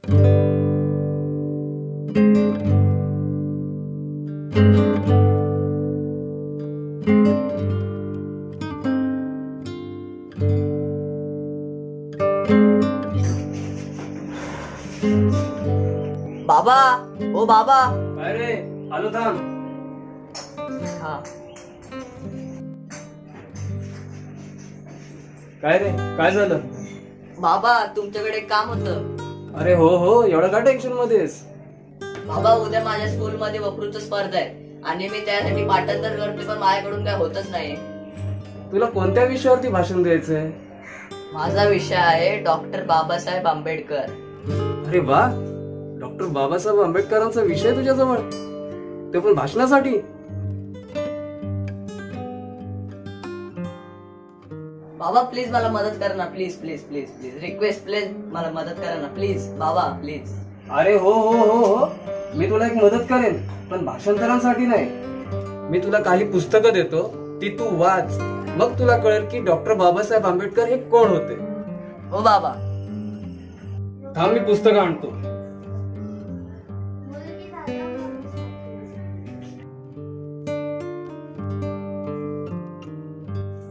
बाबा, ओ बाबा. काय रे? आलो थांब. हा. काय रे? काय झालं? बाबा तुमच्याकडे एक काम होतं. अरे हो हो, एवढं का टेन्शन मध्येस? बाबा उद्या माझ्या स्कूल मध्ये वक्तृत्व स्पर्धा आहे आणि मी त्यासाठी पाठांतर करते, पण माझ्याकडून काय होतच नाही. तुला कोणत्या विषयावरती भाषण द्यायचंय? माझा विषय आहे डॉक्टर बाबासाहेब आंबेडकर. अरे वा, डॉक्टर बाबासाहेब आंबेडकरांचा विषय तुझ्याजवळ, ते पण भाषणासाठी? बाबा प्लीज मला मदत करा ना, please please please please request, please मला मदत करा ना प्लीज बाबा प्लीज. अरे हो हो हो हो, मी तुला एक मदत करेन, पण भाषांतरांसाठी नाही. मी तुला काही पुस्तकं देतो, ती तू वाच, मग तुला कळेल की डॉक्टर बाबासाहेब आंबेडकर हे कोण होते. हो बाबा. थांब, मी पुस्तकं आणतो.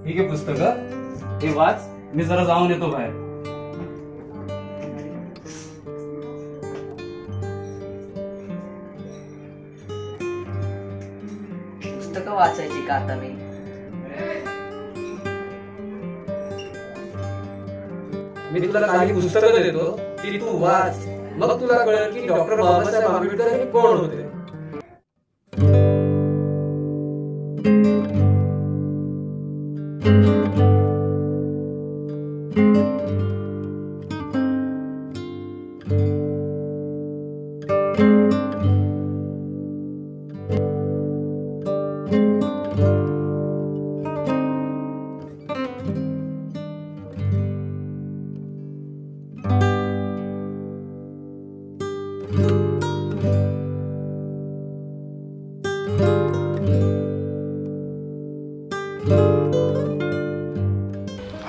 ठीक आहे, पुस्तकं हे वाच, मी जरा जाऊन येतो बाहेर. पुस्तकं वाचायची का आता मी? मी तुला काही पुस्तकं देतो, ती तू वाच, मग तुला कळेल की डॉक्टर बाबासाहेब आंबेडकर हे कोण होते.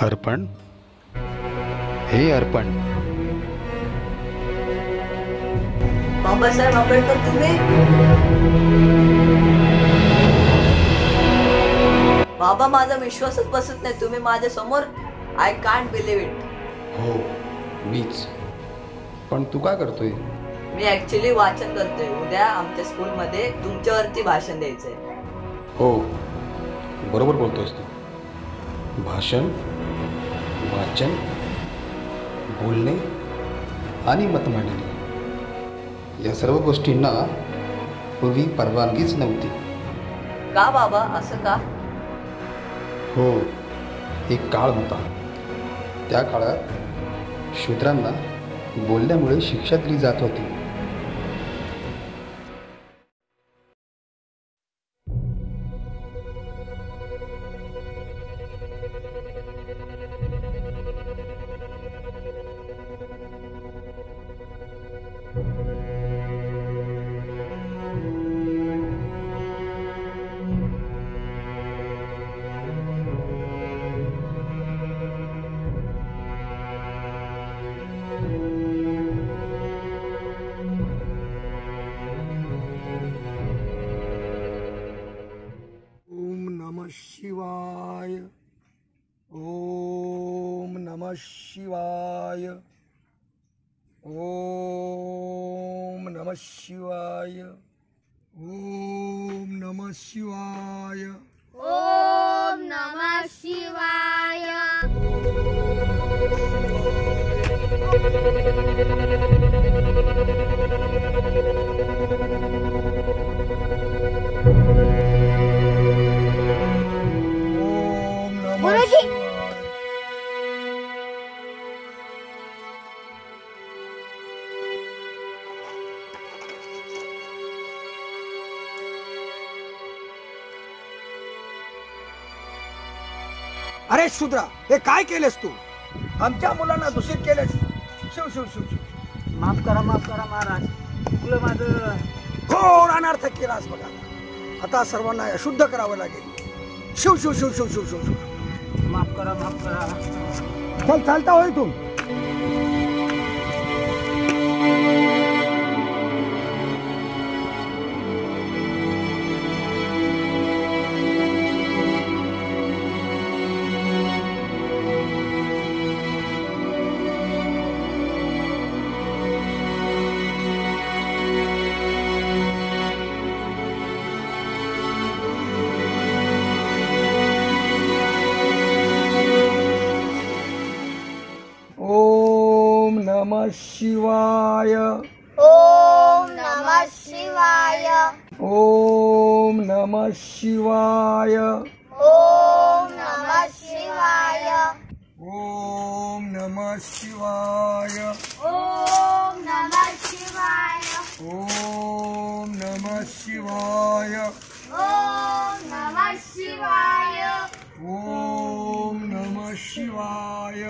अर्पण, हे अर्पण. बाबासाहेब आंबेडकर तुम्ही? बाबा माझा विश्वासच बसत नाही, तुम्ही माझ्या समोर. I can't believe it. हो मीच. पण तू काय करतोय? मी ऍक्च्युली वाचन करतोय. उद्या आमच्या स्कूलमध्ये तुमच्यावरती भाषण द्यायचंय. हो बरोबर बोलतोयस तू. भाषण, वाचन, बोलणे आणि मत मांडणे या सर्व गोष्टींना पूर्वी परवानगीच नव्हती. का बाबा, असं का? हो, एक काळ होता. त्या काळात शूद्रांना बोलण्यामुळे शिक्षा दिली जात होती. शिवाय. ओम नमः शिवाय. ओम नमः शिवाय. ओम नमः शिवाय. ओम नमः शिवाय. अरे शूद्रा, हे काय केलेस तू? आमच्या मुलांना दूषित केलेस. शिव शिव शिव शिव. माफ करा महाराज, तुला माझं घोर अनर्थ केलास बघा. आता सर्वांना अशुद्ध करावं लागेल. शिव शिव शिव शिव शिव शिव. माफ करा. चल, चालता होय तू. ओम नमः शिवाय. ओम नमः शिवाय. ओम नमः शिवाय. ओम नमः शिवाय. ओम नमः शिवाय. ओम नमः शिवाय. ओम नमः शिवाय. ओम नमः शिवाय. ओम नमः शिवाय.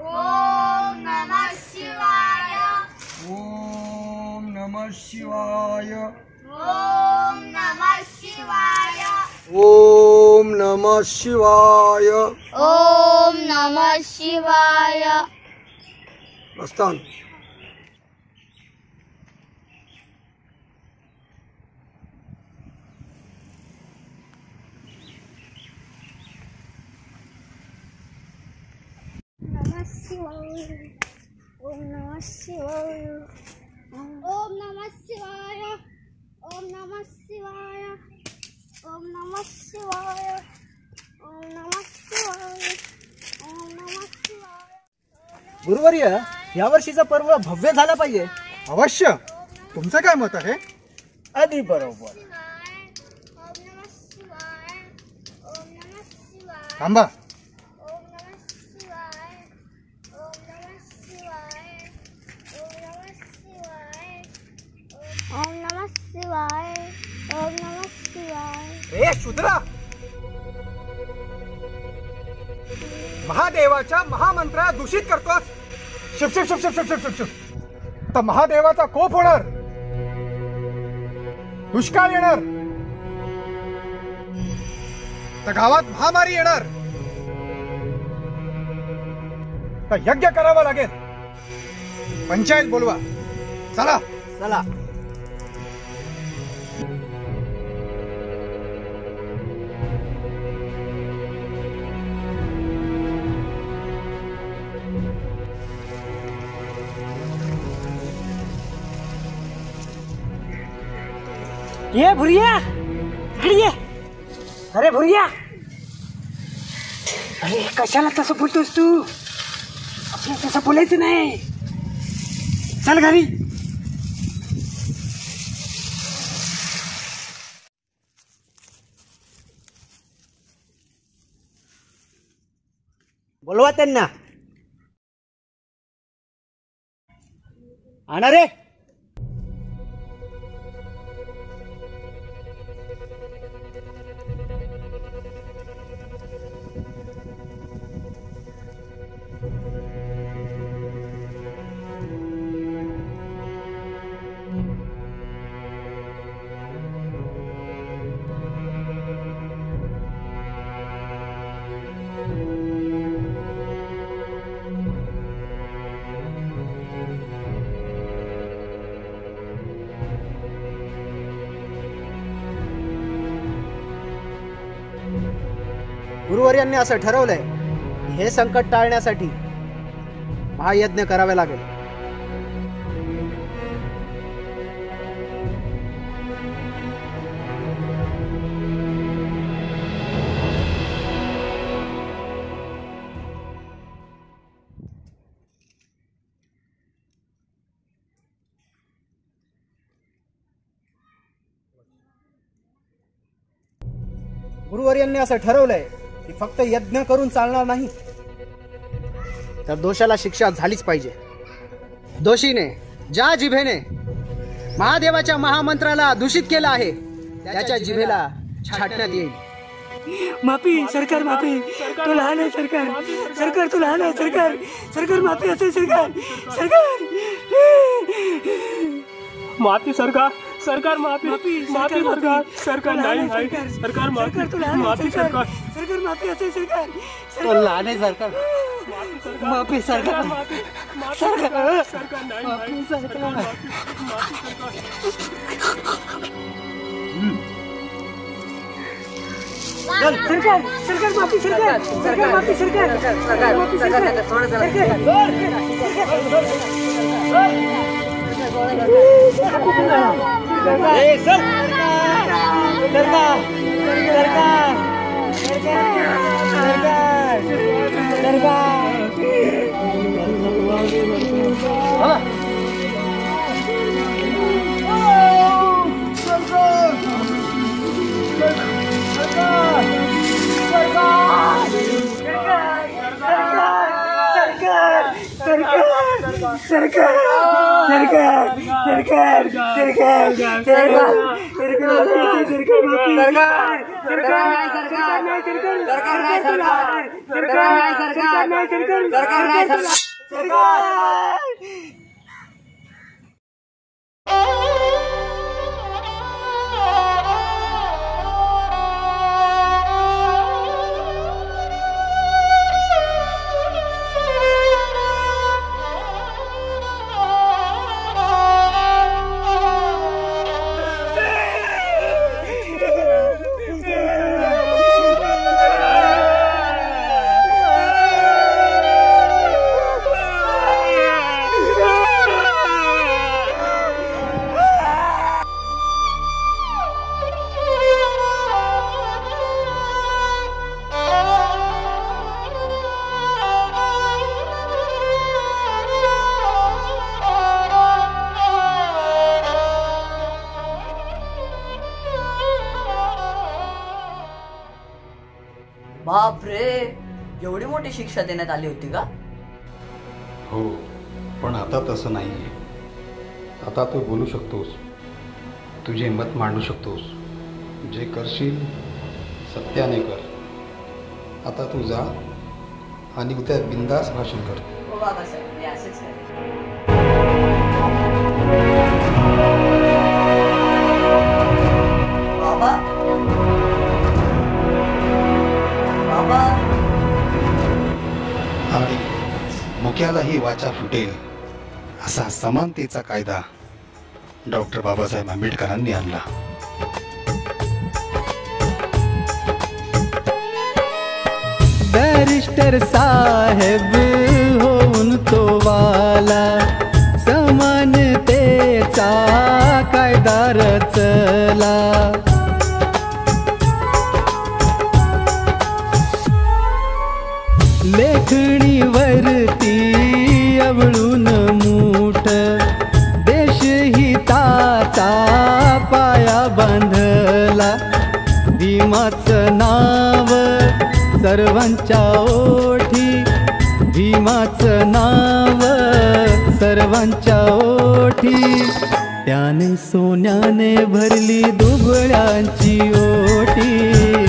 ओम नमः शिवाय. ओम नमः शिवाय. ओम नमः शिवाय. ओम नमः शिवाय. ओम नमः शिवाय. प्रस्थान. नमः शिवाय. ओम नमः शिवाय. ओम नमः शिवाय. ओम नमः शिवाय. ओम नमः शिवाय. ओम नमः शिवाय. ओम नमः शिवाय. गुरुवर्य, यावर्षीचा पर्व भव्य झाला पाहिजे. अवश्य. तुमचं काय मत आहे? अगदी बरोबर. ओम नमः शिवाय. ओम नमः शिवाय. थांबा. ओम नमः शिवाय. ओम नमः शिवाय. ओम नमः शिवाय. ओम नमः शिवाय. ओम नमः शिवाय. ए शूद्रा, महादेवाच्या महामंत्रा दूषित करतोस. शिव शिव शिव शिव शिव शिव शिव शिव. तर महादेवाचा कोप होणार, दुष्काळ येणार, तर गावात महामारी येणार, तर यज्ञ करावा लागेल. पंचायत बोलवा. चला चला. ये भुरिया, इकडे ये. अरे भुरिया, अरे कशाला तसं बोलतोस तू? आपल्याला तसं बोलायचं नाही. चल घरी. बोलवा त्यांना. आणा रे. गुरुवर्यांनी असं ठरवलंय की हे संकट टाळण्यासाठी महायज्ञ करावे लागेल. गुरुवर्यांनी असं ठरवलंय की फक्त यज्ञ करून चालणार नाही, तर दोषाला शिक्षा झालीच पाहिजे. दोषीने ज्या जिभेने महादेवाच्या महामंत्राला दूषित केलं आहे त्याच्या जिभेला छाटण्यात येईल. माफी सरकार, माफी. तो लहान आहे सरकार. सरकार तो लहान आहे सरकार. सरकार माफी असेल सरकार. सरकार माफी सरकार. सरकार माफी माफी सरकार सरकार नाही सरकार माफी माफी सरकार सरकार माफी असेल सरकार तो लहान आहे सरकार माफी सरकार सरकार सरकार नाही माफी सरकार माफी सरकार सरकार माफी सरकार सरकार माफी सरकार सरकार माफी सरकार बाप रे, एवढी मोठी शिक्षा देण्यात आली होती का? हो, पण आता तसं नाही आहे. आता तू बोलू शकतोस, तुझे मत मांडू शकतोस. जे करशील सत्याने कर. आता तू जा आणि उद्या बिंदास भाषण कर. हो बाबासाहेब, मी असंच करेन. बाबा बाबा, आणि मुख्यालाही वाचा फुटेल असा समानतेचा कायदा डॉक्टर बाबासाहेब आंबेडकरांनी आणला. बैरिस्टर साहेब होऊन तो वाला समानतेचा कायदा रचला. लेखणीवरती अवळून मूठ देशहिताचा पाया बांधला. भीमाचं नाव सर्वांच्या ओठी, भीमाचं नाव सर्वांच्या ओठी. त्याने सोन्याने भरली दुबळ्यांची ओटी.